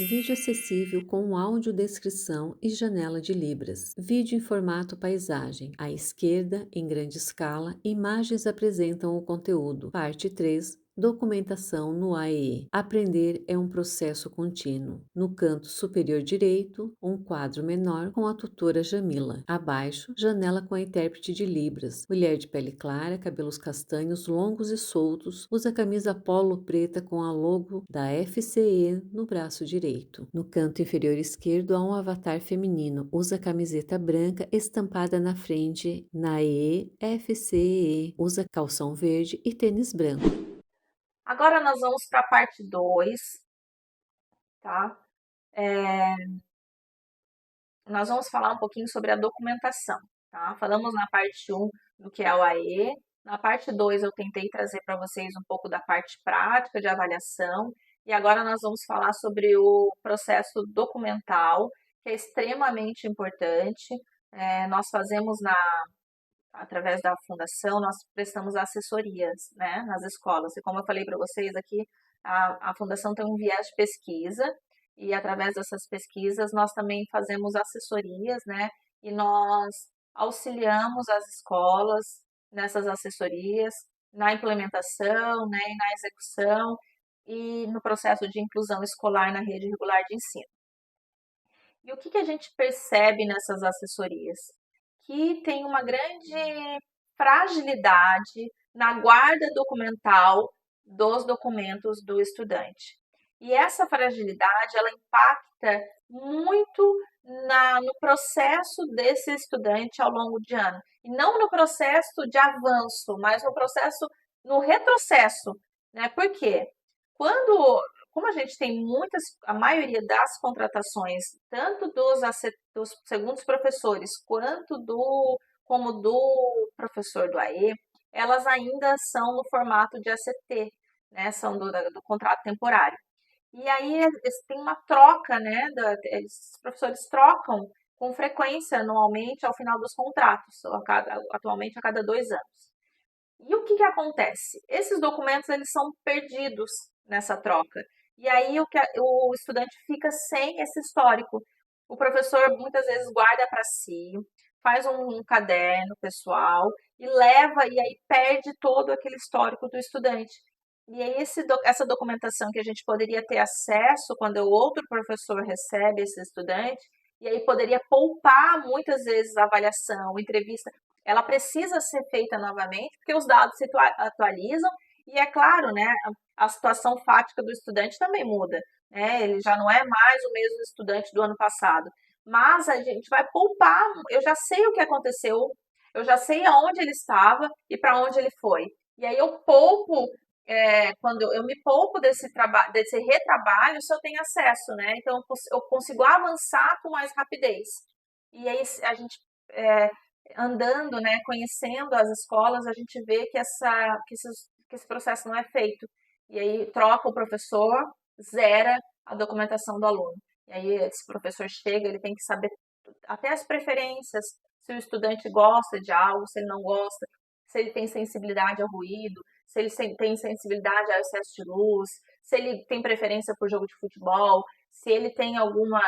Vídeo acessível com audiodescrição e janela de libras. Vídeo em formato paisagem. À esquerda, em grande escala, imagens apresentam o conteúdo. Parte 3. Documentação no AEE. Aprender é um processo contínuo. No canto superior direito, um quadro menor com a tutora Jamila. Abaixo, janela com a intérprete de Libras. Mulher de pele clara, cabelos castanhos longos e soltos, usa camisa polo preta com a logo da FCE no braço direito. No canto inferior esquerdo há um avatar feminino. Usa camiseta branca estampada na frente na FCE. Usa calção verde e tênis branco. Agora nós vamos para a parte 2, tá? Nós vamos falar um pouquinho sobre a documentação, tá? Falamos na parte 1 do que é o AE. Na parte 2 eu tentei trazer para vocês um pouco da parte prática de avaliação. E agora nós vamos falar sobre o processo documental, que é extremamente importante. Nós fazemos através da fundação, nós prestamos assessorias, né, nas escolas. E como eu falei para vocês aqui, a fundação tem um viés de pesquisa, e através dessas pesquisas nós também fazemos assessorias, né, e nós auxiliamos as escolas nessas assessorias, na implementação, né, e na execução e no processo de inclusão escolar na rede regular de ensino. E o que a gente percebe nessas assessorias? Que tem uma grande fragilidade na guarda documental dos documentos do estudante. E essa fragilidade, ela impacta muito no processo desse estudante ao longo de ano. E não no processo de avanço, mas no processo, no retrocesso. Né? Por quê? Como a gente tem a maioria das contratações, tanto dos segundos professores, como do professor do AE, elas ainda são no formato de ACT, né? São do contrato temporário. E aí tem uma troca, né? Esses professores trocam com frequência, anualmente, ao final dos contratos, atualmente a cada 2 anos. E o que acontece? Esses documentos eles são perdidos nessa troca. E aí o estudante fica sem esse histórico. O professor muitas vezes guarda para si, faz um caderno pessoal e leva e aí perde todo aquele histórico do estudante. E aí essa documentação que a gente poderia ter acesso quando o outro professor recebe esse estudante, e aí poderia poupar muitas vezes a avaliação, entrevista, ela precisa ser feita novamente, porque os dados se atualizam e, é claro, né, a situação fática do estudante também muda. Né? Ele já não é mais o mesmo estudante do ano passado. Mas a gente vai poupar, eu já sei o que aconteceu, eu já sei aonde ele estava e para onde ele foi. E aí eu poupo, quando eu me poupo desse retrabalho, se eu tenho acesso, né? Então eu consigo avançar com mais rapidez. E aí a gente andando, né, conhecendo as escolas, a gente vê que esse processo não é feito. E aí troca o professor, zera a documentação do aluno. E aí esse professor chega, ele tem que saber até as preferências, se o estudante gosta de algo, se ele não gosta, se ele tem sensibilidade ao ruído, se ele tem sensibilidade ao excesso de luz, se ele tem preferência por jogo de futebol, se ele tem alguma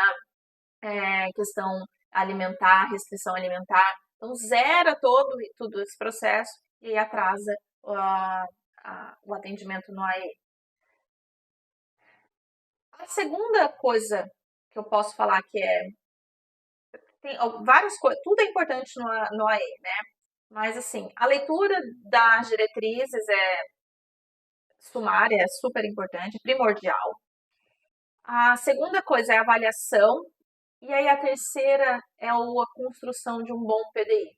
questão alimentar, restrição alimentar. Então, zera todo esse processo e aí atrasa o atendimento no AE. A segunda coisa que eu posso falar que tem várias coisas, tudo é importante no AE, né? Mas, assim, a leitura das diretrizes sumária, é super importante, primordial. A segunda coisa é a avaliação. E aí a terceira é a construção de um bom PDI.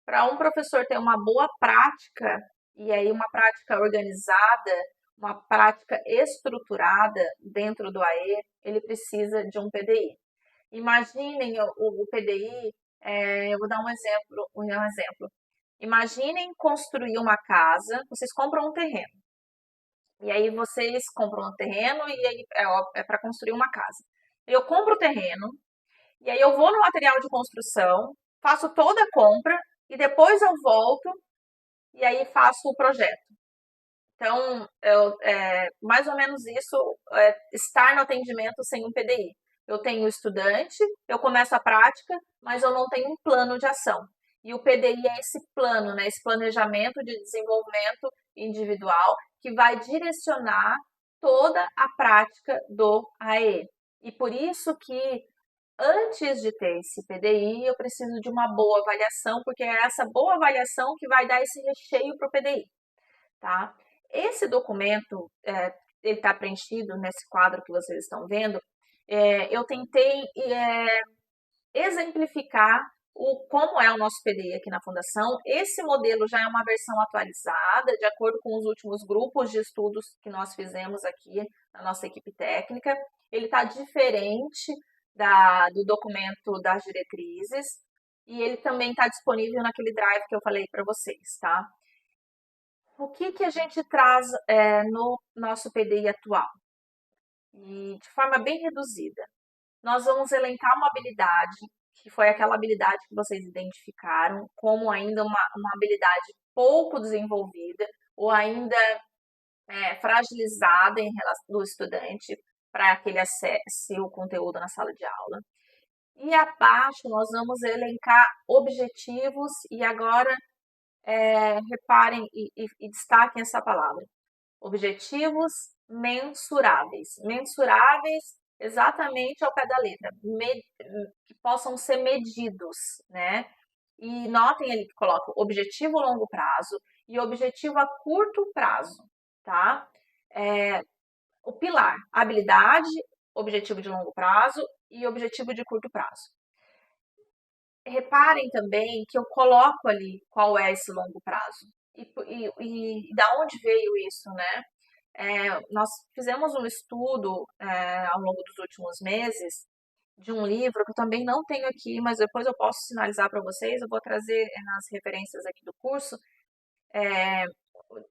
Para um professor ter uma boa prática, e aí uma prática organizada, uma prática estruturada dentro do AE, ele precisa de um PDI. Imaginem o PDI, eu vou dar um exemplo. Imaginem construir uma casa, vocês compram um terreno. E aí vocês compram um terreno e aí é para construir uma casa. Eu compro o terreno, e aí eu vou no material de construção, faço toda a compra e depois eu volto e aí faço o projeto. Então, mais ou menos isso, estar no atendimento sem um PDI. Eu tenho o estudante, eu começo a prática, mas eu não tenho um plano de ação. E o PDI é esse plano, né, esse planejamento de desenvolvimento individual que vai direcionar toda a prática do AE. E por isso que antes de ter esse PDI, eu preciso de uma boa avaliação, porque é essa boa avaliação que vai dar esse recheio para o PDI, tá? Esse documento, ele está preenchido nesse quadro que vocês estão vendo. Eu tentei exemplificar como é o nosso PDI aqui na Fundação. Esse modelo já é uma versão atualizada, de acordo com os últimos grupos de estudos que nós fizemos aqui na nossa equipe técnica. Ele está diferente do documento das diretrizes e ele também está disponível naquele drive que eu falei para vocês, tá? O que a gente traz no nosso PDI atual? E de forma bem reduzida. Nós vamos elencar uma habilidade, que foi aquela habilidade que vocês identificaram como ainda uma habilidade pouco desenvolvida ou ainda fragilizada em relação do estudante para que ele acesse o conteúdo na sala de aula. E abaixo nós vamos elencar objetivos e agora reparem e destaquem essa palavra. Objetivos mensuráveis. Mensuráveis exatamente ao pé da letra, que possam ser medidos, né? E notem ali que coloca objetivo a longo prazo e objetivo a curto prazo, tá? O pilar, habilidade, objetivo de longo prazo e objetivo de curto prazo. Reparem também que eu coloco ali qual é esse longo prazo e da onde veio isso, né? Nós fizemos um estudo ao longo dos últimos meses de um livro que eu também não tenho aqui, mas depois eu posso sinalizar para vocês, eu vou trazer nas referências aqui do curso,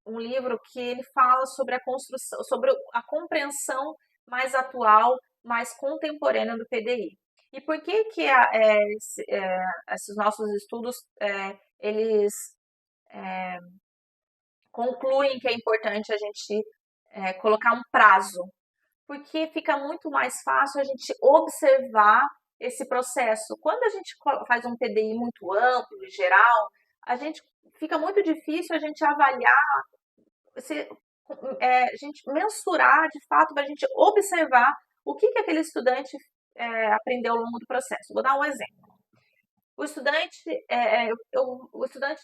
um livro que ele fala sobre a construção, sobre a compreensão mais atual, mais contemporânea do PDI. E por que que esses nossos estudos, eles concluem que é importante a gente colocar um prazo? Porque fica muito mais fácil a gente observar esse processo. Quando a gente faz um PDI muito amplo e geral, a gente fica muito difícil a gente avaliar, a gente mensurar de fato, para a gente observar o que aquele estudante aprendeu ao longo do processo. Vou dar um exemplo. O estudante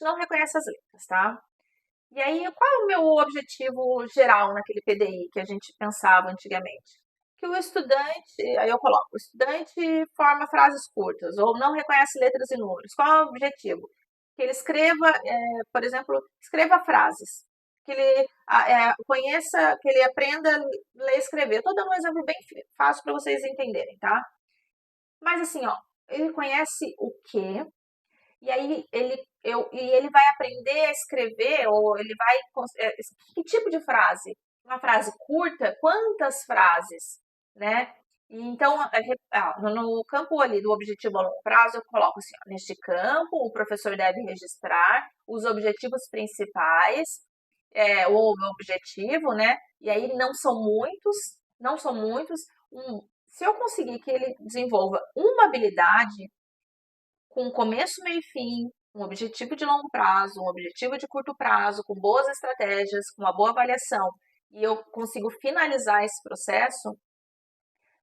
não reconhece as letras, tá? E aí, qual é o meu objetivo geral naquele PDI que a gente pensava antigamente? Que o estudante, aí eu coloco, o estudante forma frases curtas ou não reconhece letras e números. Qual é o objetivo? Que ele escreva, por exemplo, escreva frases. Que ele conheça, que ele aprenda a ler e escrever. Estou dando um exemplo bem fácil para vocês entenderem, tá? Mas assim, ó, ele conhece o quê? E aí ele vai aprender a escrever, ou ele vai. Que tipo de frase? Uma frase curta? Quantas frases? Né? E então, no campo ali do objetivo a longo prazo, eu coloco assim: ó, neste campo, o professor deve registrar os objetivos principais, o objetivo, né? E aí não são muitos. Se eu conseguir que ele desenvolva uma habilidade com começo, meio e fim, um objetivo de longo prazo, um objetivo de curto prazo, com boas estratégias, com uma boa avaliação, e eu consigo finalizar esse processo,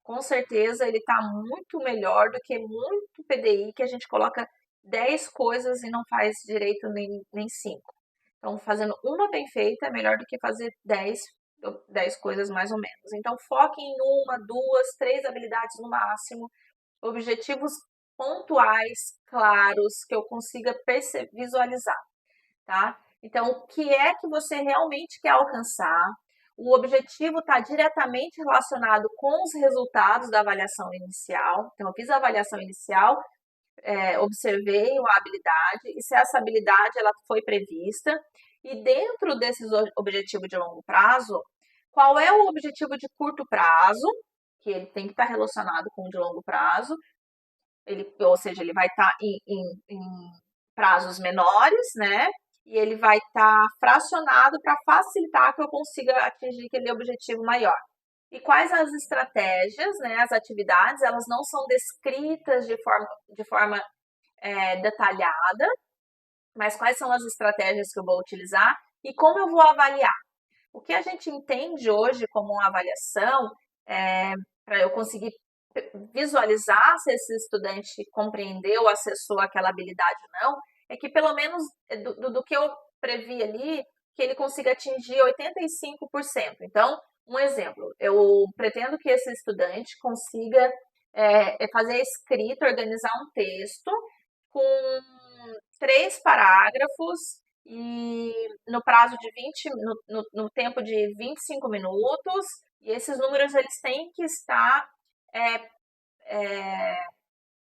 com certeza ele está muito melhor do que muito PDI que a gente coloca 10 coisas e não faz direito nem 5. Então, fazendo uma bem feita é melhor do que fazer 10 coisas mais ou menos. Então, foque em uma, duas, três habilidades no máximo, objetivos pontuais, claros, que eu consiga visualizar, tá? Então, o que é que você realmente quer alcançar? O objetivo está diretamente relacionado com os resultados da avaliação inicial. Então, eu fiz a avaliação inicial, observei uma habilidade, e se essa habilidade ela foi prevista, e dentro desses objetivos de longo prazo, qual é o objetivo de curto prazo, que ele tem que estar relacionado com o de longo prazo, ou seja, ele vai estar em prazos menores, né? e ele vai estar fracionado para facilitar que eu consiga atingir aquele objetivo maior. E quais as estratégias, né, as atividades, elas não são descritas de forma detalhada, mas quais são as estratégias que eu vou utilizar e como eu vou avaliar. O que a gente entende hoje como uma avaliação, para eu conseguir visualizar se esse estudante compreendeu, acessou aquela habilidade ou não, é que pelo menos do que eu previ ali, que ele consiga atingir 85%. Então, um exemplo, eu pretendo que esse estudante consiga fazer a escrita, organizar um texto com 3 parágrafos e no prazo de 20, no tempo de 25 minutos, e esses números eles têm que estar é, é,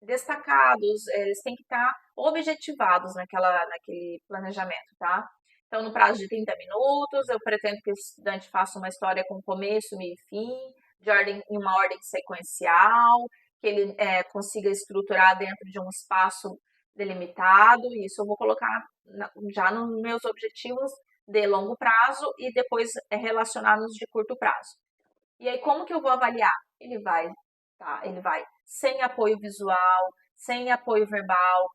destacados, eles têm que estar objetivados naquele planejamento, tá? Então, no prazo de 30 minutos, eu pretendo que o estudante faça uma história com começo, meio e fim, em uma ordem sequencial, que ele consiga estruturar dentro de um espaço delimitado, e isso eu vou colocar já nos meus objetivos de longo prazo e depois relacionar nos de curto prazo. E aí, como que eu vou avaliar? Ele vai sem apoio visual, sem apoio verbal,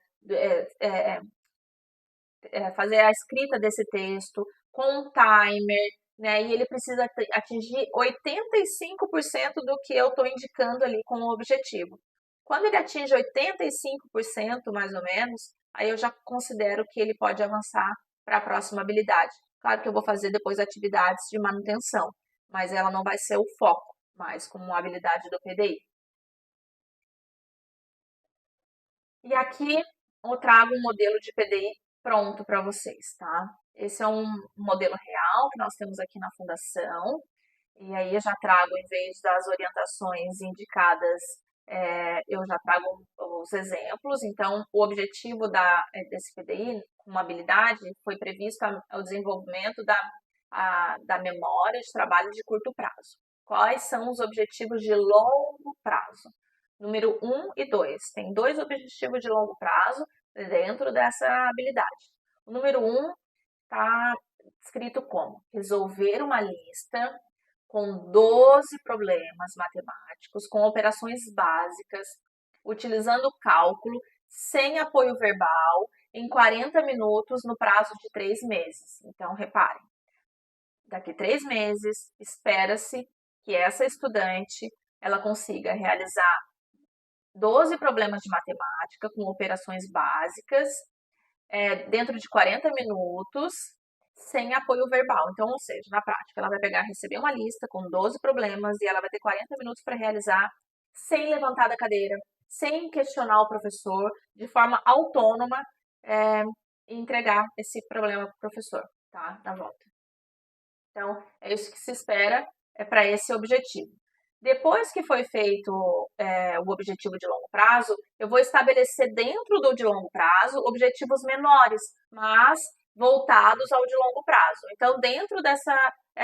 fazer a escrita desse texto com um timer, né? E ele precisa atingir 85% do que eu estou indicando ali como objetivo. Quando ele atinge 85%, mais ou menos, aí eu já considero que ele pode avançar para a próxima habilidade. Claro que eu vou fazer depois atividades de manutenção, mas ela não vai ser o foco, mais como uma habilidade do PDI. E aqui eu trago um modelo de PDI pronto para vocês, tá? Esse é um modelo real que nós temos aqui na fundação. E aí eu já trago, em vez das orientações indicadas, eu já trago os exemplos. Então, o objetivo desse PDI, uma habilidade, foi previsto o desenvolvimento da memória de trabalho de curto prazo. Quais são os objetivos de longo prazo? Número 1 e 2. Tem 2 objetivos de longo prazo dentro dessa habilidade. O número 1 está escrito como resolver uma lista com 12 problemas matemáticos, com operações básicas, utilizando o cálculo, sem apoio verbal, em 40 minutos no prazo de 3 meses. Então, reparem, daqui 3 meses, espera-se que essa estudante ela consiga realizar 12 problemas de matemática com operações básicas dentro de 40 minutos, sem apoio verbal. Então, ou seja, na prática, ela vai receber uma lista com 12 problemas e ela vai ter 40 minutos para realizar sem levantar da cadeira, sem questionar o professor, de forma autônoma, e entregar esse problema para o professor, tá? Na volta. Então, é isso que se espera para esse objetivo. Depois que foi feito o objetivo de longo prazo, eu vou estabelecer dentro do de longo prazo objetivos menores, mas voltados ao de longo prazo. Então, dentro dessa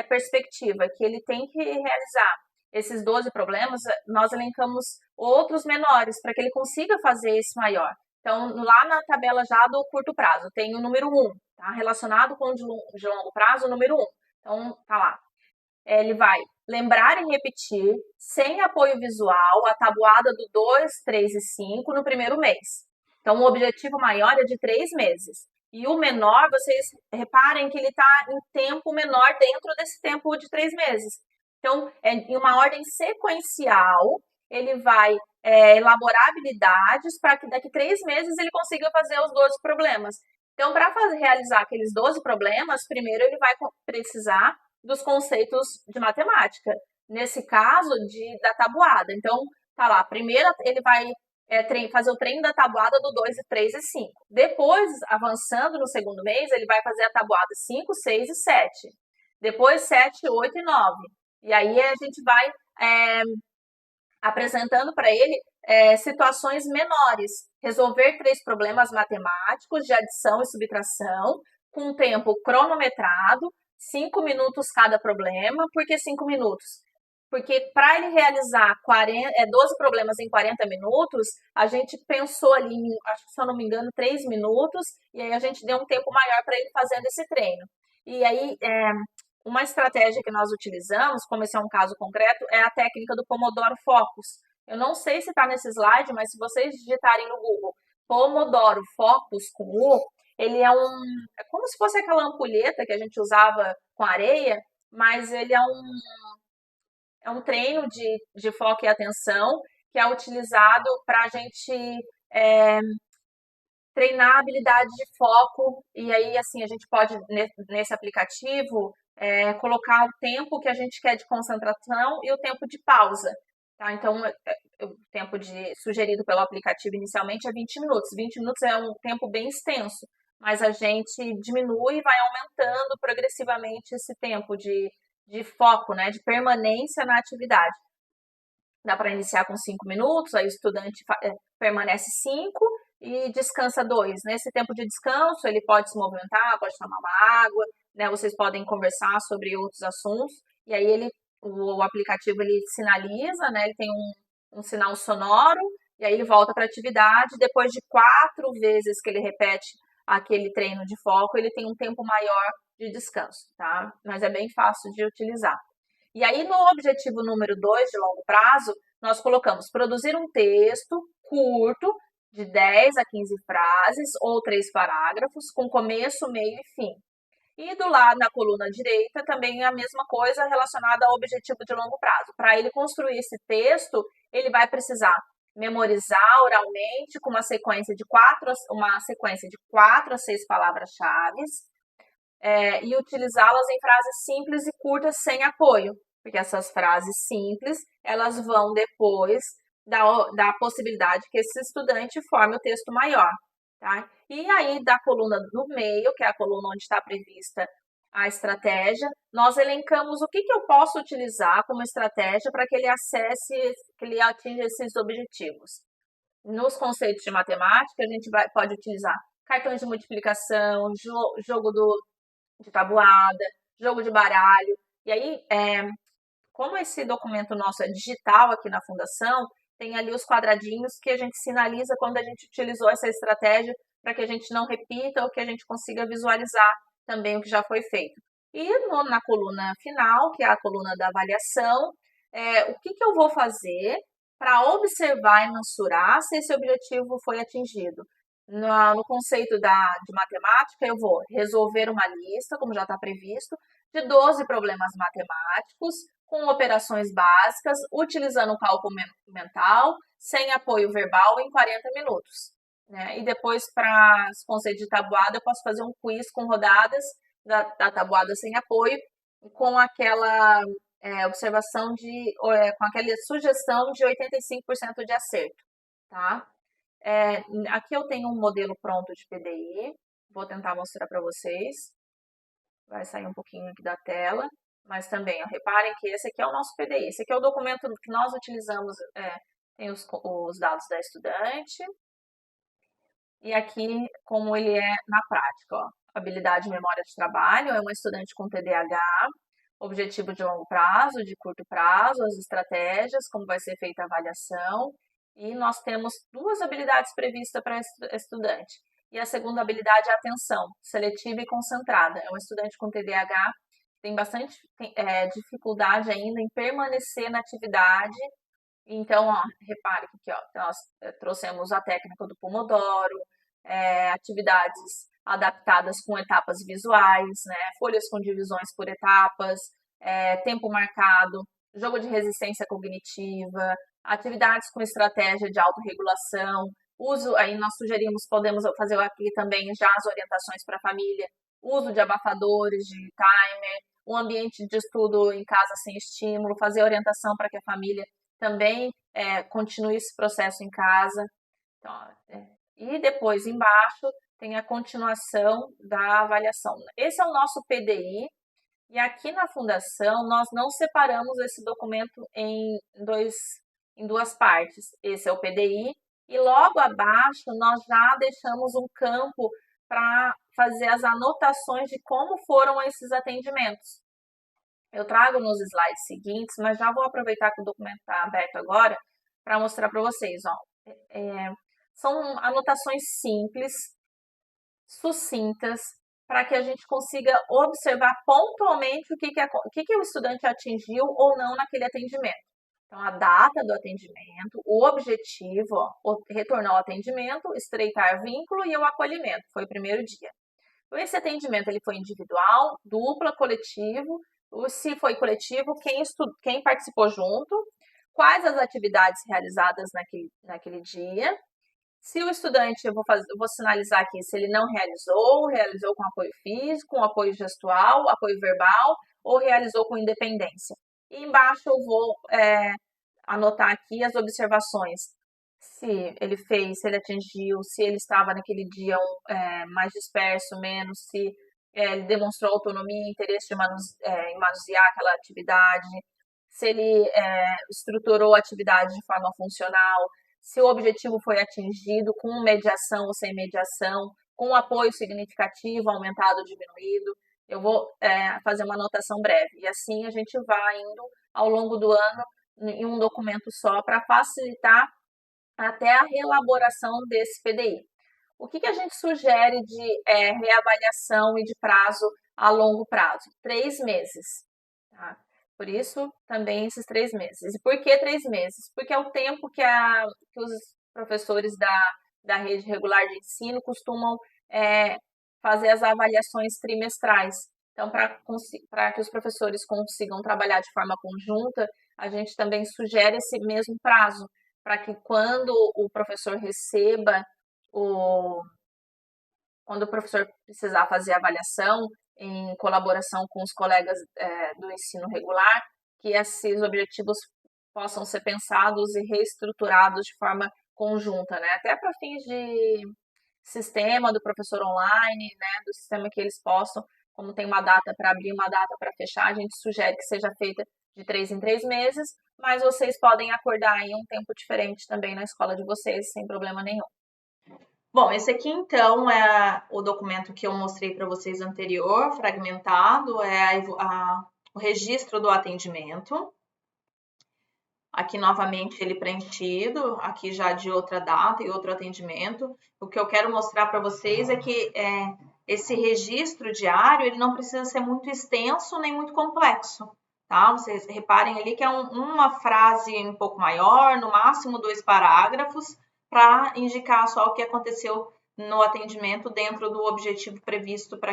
perspectiva que ele tem que realizar esses 12 problemas, nós elencamos outros menores para que ele consiga fazer esse maior. Então, lá na tabela já do curto prazo, tem o número 1, tá? Relacionado com o de longo prazo, o número 1. Então, tá lá. Ele vai lembrar e repetir, sem apoio visual, a tabuada do 2, 3 e 5 no primeiro mês. Então, o objetivo maior é de 3 meses. E o menor, vocês reparem que ele está em tempo menor dentro desse tempo de 3 meses. Então, em uma ordem sequencial, ele vai elaborar habilidades para que daqui 3 meses ele consiga fazer os 12 problemas. Então, para realizar aqueles 12 problemas, primeiro ele vai precisar dos conceitos de matemática. Nesse caso, da tabuada. Então, tá lá, primeiro ele vai fazer o treino da tabuada do 2, 3 e 5. Depois, avançando no segundo mês, ele vai fazer a tabuada 5, 6 e 7. Depois, 7, 8 e 9. E aí a gente vai apresentando para ele situações menores. Resolver 3 problemas matemáticos de adição e subtração, com tempo cronometrado, 5 minutos cada problema. Por que 5 minutos? Porque para ele realizar 12 problemas em 40 minutos, a gente pensou ali, acho que se eu não me engano, 3 minutos, e aí a gente deu um tempo maior para ele fazendo esse treino. E aí, uma estratégia que nós utilizamos, como esse é um caso concreto, é a técnica do Pomodoro Focus. Eu não sei se está nesse slide, mas se vocês digitarem no Google Pomodoro Focus com U, ele é como se fosse aquela ampulheta que a gente usava com areia, mas ele é um treino de foco e atenção que é utilizado para a gente é, treinar a habilidade de foco. E aí, assim, a gente pode, nesse aplicativo, colocar o tempo que a gente quer de concentração e o tempo de pausa. Tá? Então, o tempo sugerido pelo aplicativo inicialmente é 20 minutos. 20 minutos é um tempo bem extenso, mas a gente diminui e vai aumentando progressivamente esse tempo de foco, né, de permanência na atividade. Dá para iniciar com 5 minutos, aí o estudante permanece 5 e descansa 2. Nesse tempo de descanso, ele pode se movimentar, pode tomar uma água, né? Vocês podem conversar sobre outros assuntos, e aí o aplicativo ele sinaliza, né? Ele tem um sinal sonoro, e aí ele volta para a atividade. Depois de 4 vezes que ele repete aquele treino de foco, ele tem um tempo maior de descanso, tá? Mas é bem fácil de utilizar. E aí, no objetivo número 2 de longo prazo, nós colocamos produzir um texto curto, de 10 a 15 frases ou 3 parágrafos, com começo, meio e fim. E do lado, na coluna direita, também é a mesma coisa relacionada ao objetivo de longo prazo. Para ele construir esse texto, ele vai precisar memorizar oralmente com uma sequência de 4 a 6 palavras-chave, e utilizá-las em frases simples e curtas sem apoio, porque essas frases simples, elas vão depois dar a possibilidade que esse estudante forme o texto maior, tá? E aí, da coluna do meio, que é a coluna onde está prevista a estratégia, nós elencamos o que eu posso utilizar como estratégia para que ele que ele atinja esses objetivos. Nos conceitos de matemática, a gente pode utilizar cartões de multiplicação, jogo de tabuada, jogo de baralho. E aí, como esse documento nosso é digital aqui na Fundação, tem ali os quadradinhos que a gente sinaliza quando a gente utilizou essa estratégia para que a gente não repita ou que a gente consiga visualizar também o que já foi feito. E na coluna final, que é a coluna da avaliação, o que eu vou fazer para observar e mensurar se esse objetivo foi atingido. No conceito de matemática, eu vou resolver uma lista, como já está previsto, de 12 problemas matemáticos, com operações básicas, utilizando o cálculo mental, sem apoio verbal, em 40 minutos. Né? E depois, para os conceitos de tabuada, eu posso fazer um quiz com rodadas da tabuada sem apoio, com aquela observação com aquela sugestão de 85% de acerto. Tá? Aqui eu tenho um modelo pronto de PDI, vou tentar mostrar para vocês. Vai sair um pouquinho aqui da tela, mas também, reparem que esse aqui é o nosso PDI. Esse aqui é o documento que nós utilizamos, tem os dados da estudante. E aqui, como ele é na prática, ó. Habilidade e memória de trabalho, é uma estudante com TDAH, objetivo de longo prazo, de curto prazo, as estratégias, como vai ser feita a avaliação. E nós temos 2 habilidades previstas para estudante. E a segunda habilidade é a atenção, seletiva e concentrada. É um estudante com TDAH que tem bastante dificuldade ainda em permanecer na atividade. Então, ó, repare que aqui, ó, nós trouxemos a técnica do Pomodoro, atividades adaptadas com etapas visuais, né, folhas com divisões por etapas, tempo marcado, jogo de resistência cognitiva, atividades com estratégia de autorregulação, aí nós sugerimos, podemos fazer aqui também já as orientações para a família, uso de abafadores, de timer, um ambiente de estudo em casa sem estímulo, fazer orientação para que a família também continue esse processo em casa. Então, e depois, embaixo, tem a continuação da avaliação. Esse é o nosso PDI, e aqui na Fundação nós não separamos esse documento em 2 partes. Esse é o PDI, e logo abaixo nós já deixamos um campo para fazer as anotações de como foram esses atendimentos. Eu trago nos slides seguintes, mas já vou aproveitar que o documento está aberto agora para mostrar para vocês. Ó. São anotações simples, sucintas, para que a gente consiga observar pontualmente o que o estudante atingiu ou não naquele atendimento. Então, a data do atendimento, o objetivo, ó, retornar ao atendimento, estreitar vínculo e o acolhimento, foi o primeiro dia. Então, esse atendimento ele foi individual, dupla, coletivo. Se foi coletivo, quem participou junto, quais as atividades realizadas naquele dia. Se o estudante, eu vou sinalizar aqui, se ele não realizou com apoio físico, com apoio gestual, apoio verbal, ou realizou com independência. E embaixo eu vou anotar aqui as observações. Se ele atingiu, se ele estava naquele dia mais disperso, menos, se ele demonstrou autonomia e interesse em manusear aquela atividade, se ele estruturou a atividade de forma funcional, se o objetivo foi atingido com mediação ou sem mediação, com apoio significativo, aumentado ou diminuído. Eu vou fazer uma anotação breve. E assim a gente vai indo ao longo do ano em um documento só para facilitar até a reelaboração desse PDI. O que a gente sugere de reavaliação e de prazo a longo prazo? 3 meses. Tá? Por isso, também esses 3 meses. E por que 3 meses? Porque é o tempo que os professores da rede regular de ensino costumam fazer as avaliações trimestrais. Então, para que os professores consigam trabalhar de forma conjunta, a gente também sugere esse mesmo prazo, para que quando o professor quando o professor precisar fazer avaliação em colaboração com os colegas do ensino regular, que esses objetivos possam ser pensados e reestruturados de forma conjunta, né? Até para fins de sistema do professor online, né? Do sistema que eles possam, como tem uma data para abrir, uma data para fechar, a gente sugere que seja feita de 3 em 3 meses, mas vocês podem acordar em um tempo diferente também na escola de vocês, sem problema nenhum. Bom, esse aqui então é o documento que eu mostrei para vocês anterior, fragmentado, é o registro do atendimento. Aqui novamente ele preenchido, aqui já de outra data e outro atendimento. O que eu quero mostrar para vocês é que esse registro diário ele não precisa ser muito extenso nem muito complexo. Tá? Vocês reparem ali que é uma frase um pouco maior, no máximo 2 parágrafos, para indicar só o que aconteceu no atendimento dentro do objetivo previsto para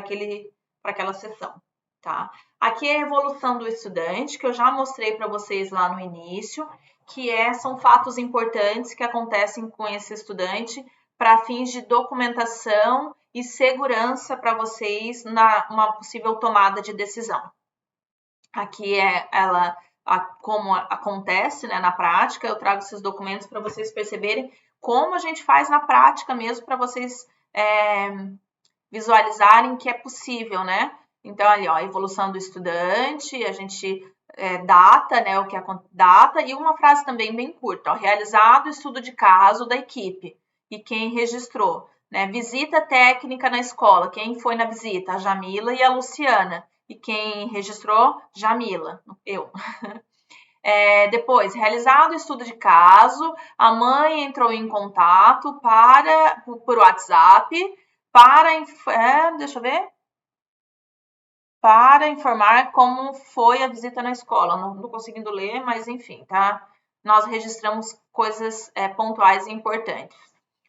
aquela sessão. Tá? Aqui é a evolução do estudante, que eu já mostrei para vocês lá no início, que são fatos importantes que acontecem com esse estudante para fins de documentação e segurança para vocês numa possível tomada de decisão. Aqui como acontece, né, na prática, eu trago esses documentos para vocês perceberem como a gente faz na prática mesmo, para vocês visualizarem que é possível, né? Então, ali, ó, a evolução do estudante, a gente data, né, data, e uma frase também bem curta, ó, realizado o estudo de caso da equipe, e quem registrou, né? Visita técnica na escola, quem foi na visita? A Jamila e a Luciana. E quem registrou? Jamila, eu. Depois, realizado o estudo de caso, a mãe entrou em contato por WhatsApp deixa eu ver, para informar como foi a visita na escola. Não estou conseguindo ler, mas enfim, tá? Nós registramos coisas pontuais e importantes.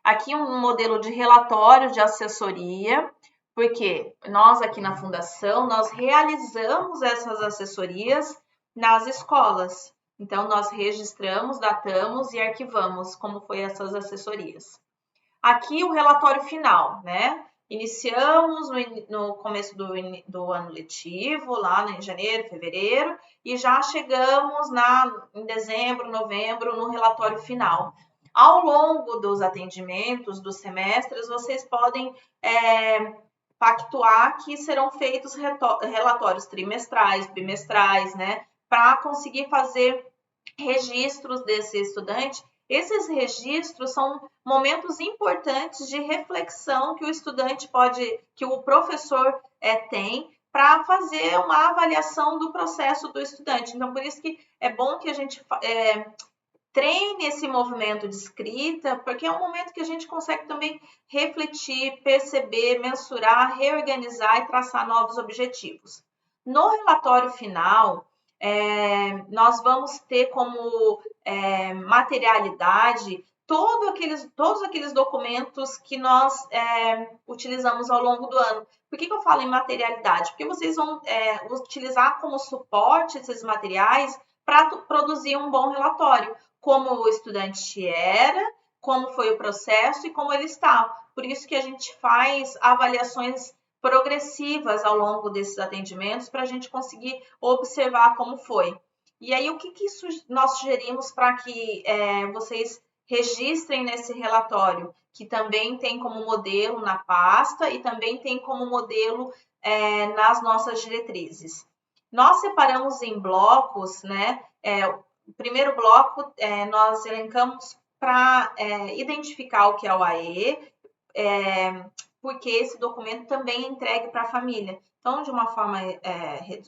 Aqui um modelo de relatório de assessoria, porque nós aqui na Fundação, nós realizamos essas assessorias nas escolas. Então, nós registramos, datamos e arquivamos como foi essas assessorias. Aqui o relatório final, né? Iniciamos no começo do ano letivo, lá em janeiro, fevereiro, e já chegamos em dezembro, novembro, no relatório final. Ao longo dos atendimentos, dos semestres, vocês podem pactuar que serão feitos relatórios trimestrais, bimestrais, né? Para conseguir fazer registros desse estudante. Esses registros são momentos importantes de reflexão que o estudante que o professor tem para fazer uma avaliação do processo do estudante. Então, por isso que é bom que a gente treine esse movimento de escrita, porque é um momento que a gente consegue também refletir, perceber, mensurar, reorganizar e traçar novos objetivos. No relatório final, nós vamos ter como materialidade todos aqueles documentos que nós utilizamos ao longo do ano. Por que eu falo em materialidade? Porque vocês vão utilizar como suporte esses materiais para produzir um bom relatório, como o estudante era, como foi o processo e como ele está. Por isso que a gente faz avaliações progressivas ao longo desses atendimentos para a gente conseguir observar como foi. E aí, o que nós sugerimos para que vocês registrem nesse relatório, que também tem como modelo na pasta e também tem como modelo nas nossas diretrizes. Nós separamos em blocos, né? O primeiro bloco nós elencamos para identificar o que é o AE, porque esse documento também é entregue para a família. Então, de uma forma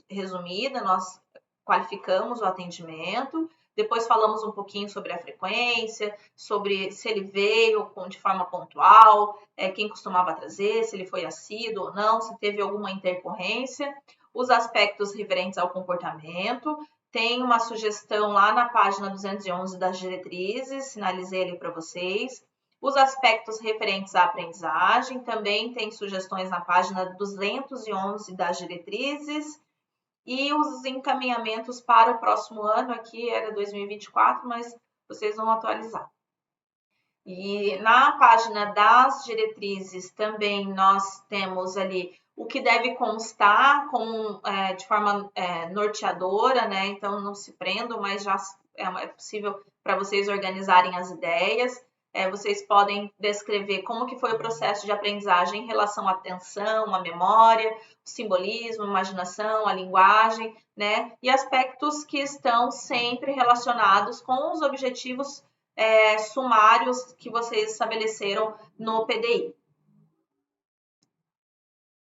resumida, nós qualificamos o atendimento, depois falamos um pouquinho sobre a frequência, sobre se ele veio de forma pontual, quem costumava trazer, se ele foi assíduo ou não, se teve alguma intercorrência, os aspectos referentes ao comportamento. Tem uma sugestão lá na página 211 das diretrizes, sinalizei ali para vocês. Os aspectos referentes à aprendizagem, também tem sugestões na página 211 das diretrizes. E os encaminhamentos para o próximo ano, aqui era 2024, mas vocês vão atualizar. E na página das diretrizes também nós temos ali o que deve constar de forma norteadora, né? Então não se prendam, mas já é possível para vocês organizarem as ideias. Vocês podem descrever como que foi o processo de aprendizagem em relação à atenção, à memória, o simbolismo, a imaginação, a linguagem, né? E aspectos que estão sempre relacionados com os objetivos sumários que vocês estabeleceram no PDI.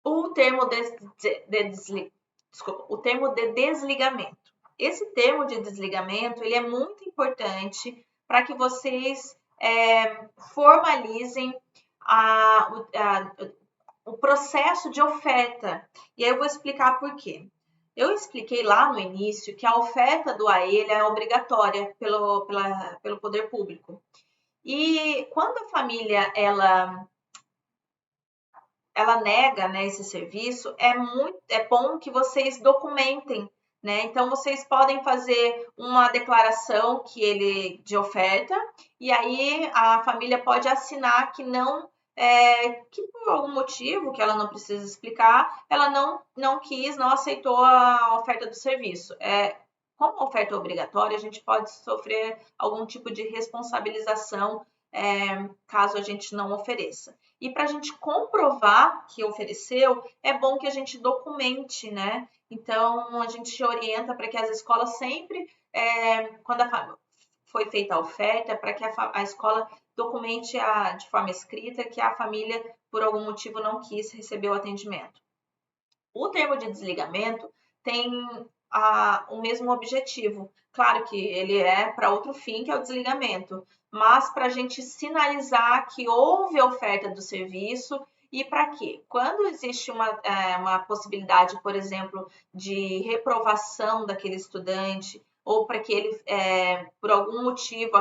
O termo de desligamento. Esse termo de desligamento ele é muito importante para que vocês formalizem o processo de oferta. E aí eu vou explicar por quê. Eu expliquei lá no início que a oferta do AE é obrigatória pelo poder público. E quando a família ela nega, né, esse serviço, é bom que vocês documentem, né? Então vocês podem fazer uma declaração de oferta e aí a família pode assinar que que por algum motivo que ela não precisa explicar, ela não quis, não aceitou a oferta do serviço. Como a oferta é obrigatória, a gente pode sofrer algum tipo de responsabilização caso a gente não ofereça. E para a gente comprovar que ofereceu, é bom que a gente documente, né? Então, a gente orienta para que as escolas sempre, quando foi feita a oferta, para que a escola documente de forma escrita que a família, por algum motivo, não quis receber o atendimento. O termo de desligamento tem o mesmo objetivo. Claro que ele é para outro fim, que é o desligamento, mas para a gente sinalizar que houve a oferta do serviço e para quê? Quando existe uma possibilidade, por exemplo, de reprovação daquele estudante, ou para que ele, por algum motivo,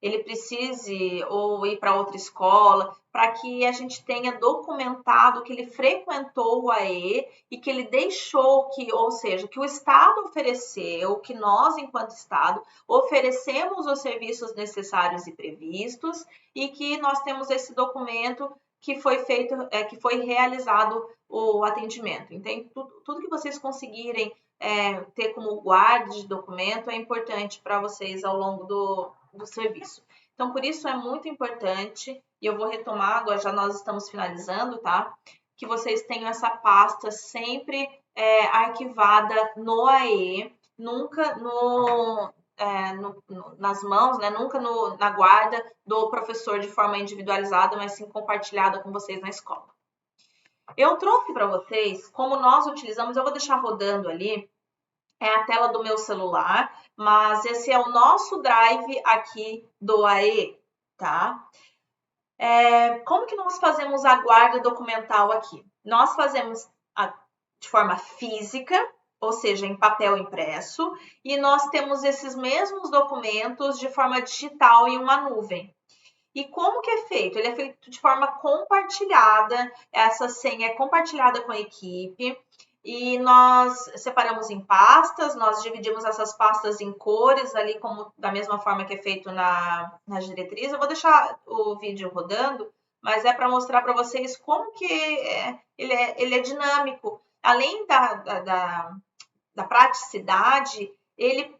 ele precise ou ir para outra escola, para que a gente tenha documentado que ele frequentou o AE e que ele deixou ou seja, que o Estado ofereceu, que nós, enquanto Estado, oferecemos os serviços necessários e previstos e que nós temos esse documento que foi feito, que foi realizado o atendimento. Então, tudo que vocês conseguirem ter como guarda de documento é importante para vocês ao longo do serviço. Então, por isso é muito importante, e eu vou retomar, agora já nós estamos finalizando, tá? Que vocês tenham essa pasta sempre arquivada no AE, nunca nas mãos, né? Nunca na guarda do professor de forma individualizada, mas sim compartilhada com vocês na escola. Eu trouxe para vocês como nós utilizamos, eu vou deixar rodando ali, é a tela do meu celular, mas esse é o nosso drive aqui do AE, tá? Como que nós fazemos a guarda documental aqui? Nós fazemos de forma física, ou seja, em papel impresso, e nós temos esses mesmos documentos de forma digital em uma nuvem. E como que é feito? Ele é feito de forma compartilhada, essa senha é compartilhada com a equipe, e nós separamos em pastas, nós dividimos essas pastas em cores, ali como da mesma forma que é feito nas diretrizes. Eu vou deixar o vídeo rodando, mas é para mostrar para vocês como que ele é dinâmico. Além da praticidade, ele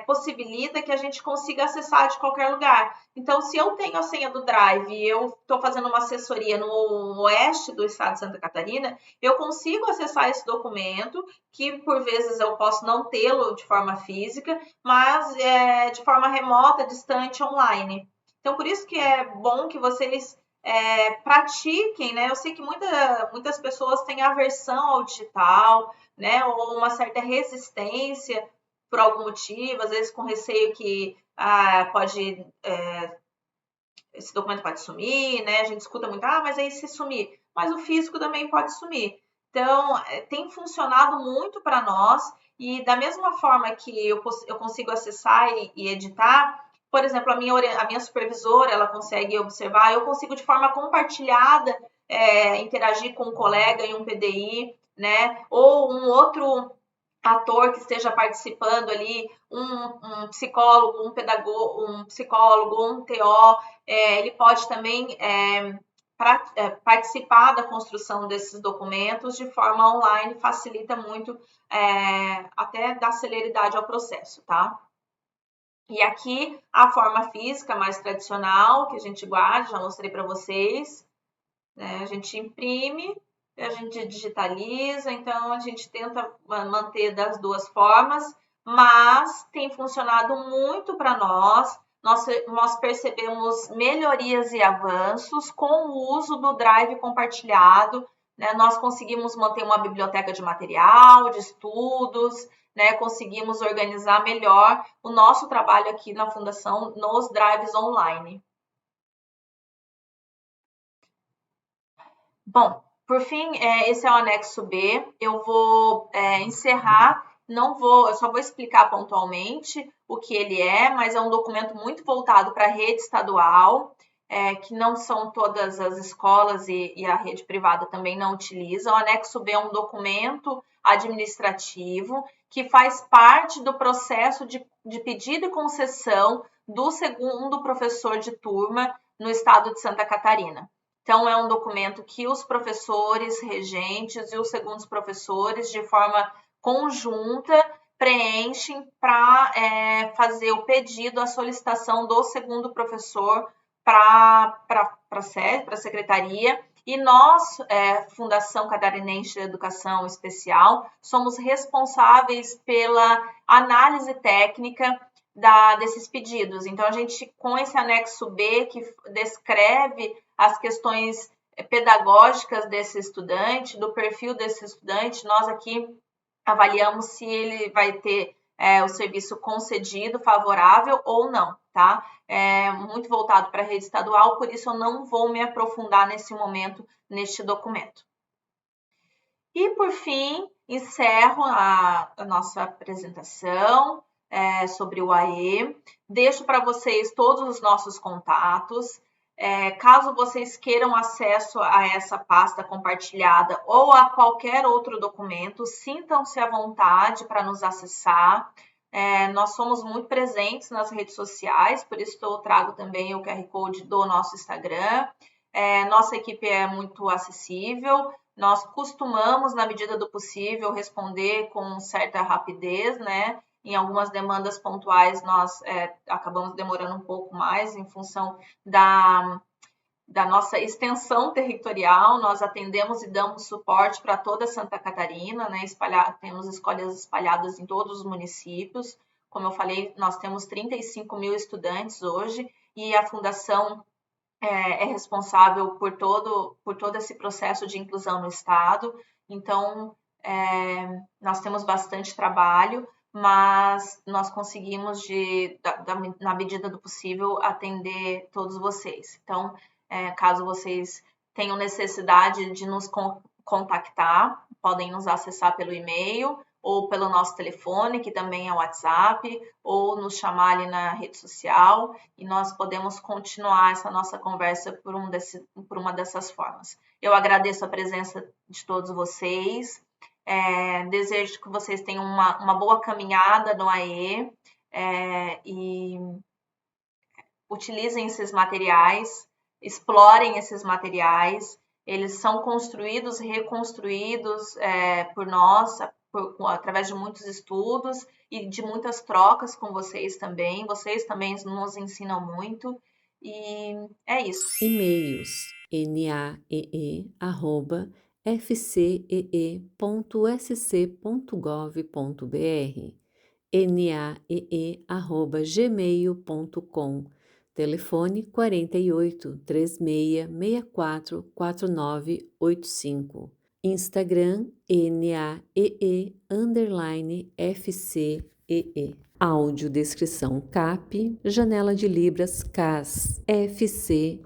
possibilita que a gente consiga acessar de qualquer lugar. Então, se eu tenho a senha do Drive e eu estou fazendo uma assessoria no oeste do estado de Santa Catarina, eu consigo acessar esse documento, que por vezes eu posso não tê-lo de forma física, mas de forma remota, distante, online. Então, por isso que é bom que vocês pratiquem, né? Eu sei que muitas pessoas têm aversão ao digital, né? Ou uma certa resistência por algum motivo, às vezes com receio que esse documento pode sumir, né? A gente escuta muito, mas aí se sumir, mas o físico também pode sumir. Então, tem funcionado muito para nós, e da mesma forma que eu consigo acessar e editar, por exemplo, a minha supervisora, ela consegue observar, eu consigo de forma compartilhada interagir com um colega em um PDI, né? Ou um outro ator que esteja participando ali, um psicólogo, um pedagogo, um psicólogo, um TO, ele pode também participar da construção desses documentos de forma online, facilita muito até dar celeridade ao processo, tá? E aqui a forma física mais tradicional que a gente guarda, já mostrei para vocês, né? A gente imprime, a gente digitaliza, então a gente tenta manter das duas formas, mas tem funcionado muito para nós. Nós percebemos melhorias e avanços com o uso do Drive compartilhado, né? Nós conseguimos manter uma biblioteca de material, de estudos, né? Conseguimos organizar melhor o nosso trabalho aqui na Fundação nos drives online. Bom, por fim, esse é o anexo B. Eu vou encerrar, eu só vou explicar pontualmente o que ele é, mas é um documento muito voltado para a rede estadual, que não são todas as escolas e a rede privada também não utilizam. O anexo B é um documento administrativo que faz parte do processo de pedido e concessão do segundo professor de turma no estado de Santa Catarina. Então, é um documento que os professores regentes e os segundos professores, de forma conjunta, preenchem para fazer o pedido, a solicitação do segundo professor para a sede, para a secretaria. E nós, Fundação Catarinense de Educação Especial, somos responsáveis pela análise técnica desses pedidos. Então, a gente, com esse anexo B, que descreve as questões pedagógicas desse estudante, do perfil desse estudante, nós aqui avaliamos se ele vai ter o serviço concedido, favorável ou não, tá? É muito voltado para a rede estadual, por isso eu não vou me aprofundar nesse momento neste documento. E, por fim, encerro a nossa apresentação sobre o AE. Deixo para vocês todos os nossos contatos. Caso vocês queiram acesso a essa pasta compartilhada ou a qualquer outro documento, sintam-se à vontade para nos acessar. Nós somos muito presentes nas redes sociais, por isso eu trago também o QR Code do nosso Instagram. Nossa equipe é muito acessível, nós costumamos, na medida do possível, responder com certa rapidez, né? Em algumas demandas pontuais, nós acabamos demorando um pouco mais em função da nossa extensão territorial. Nós atendemos e damos suporte para toda Santa Catarina, né? Temos escolas espalhadas em todos os municípios. Como eu falei, nós temos 35 mil estudantes hoje e a Fundação é responsável por todo esse processo de inclusão no Estado. Então, nós temos bastante trabalho, mas nós conseguimos, na medida do possível, atender todos vocês. Então, caso vocês tenham necessidade de nos contactar, podem nos acessar pelo e-mail ou pelo nosso telefone, que também é o WhatsApp, ou nos chamar ali na rede social, e nós podemos continuar essa nossa conversa por uma dessas formas. Eu agradeço a presença de todos vocês, desejo que vocês tenham uma boa caminhada no AE, e utilizem esses materiais, explorem esses materiais, eles são construídos e reconstruídos por nós, através de muitos estudos e de muitas trocas com vocês também nos ensinam muito, e é isso. E-mails naee@fcee.sc.gov.br, naee@gmail.com, telefone 48 36 64 4985, Instagram naee_fcee. Audiodescrição CAP, Janela de Libras CAS, FCEE.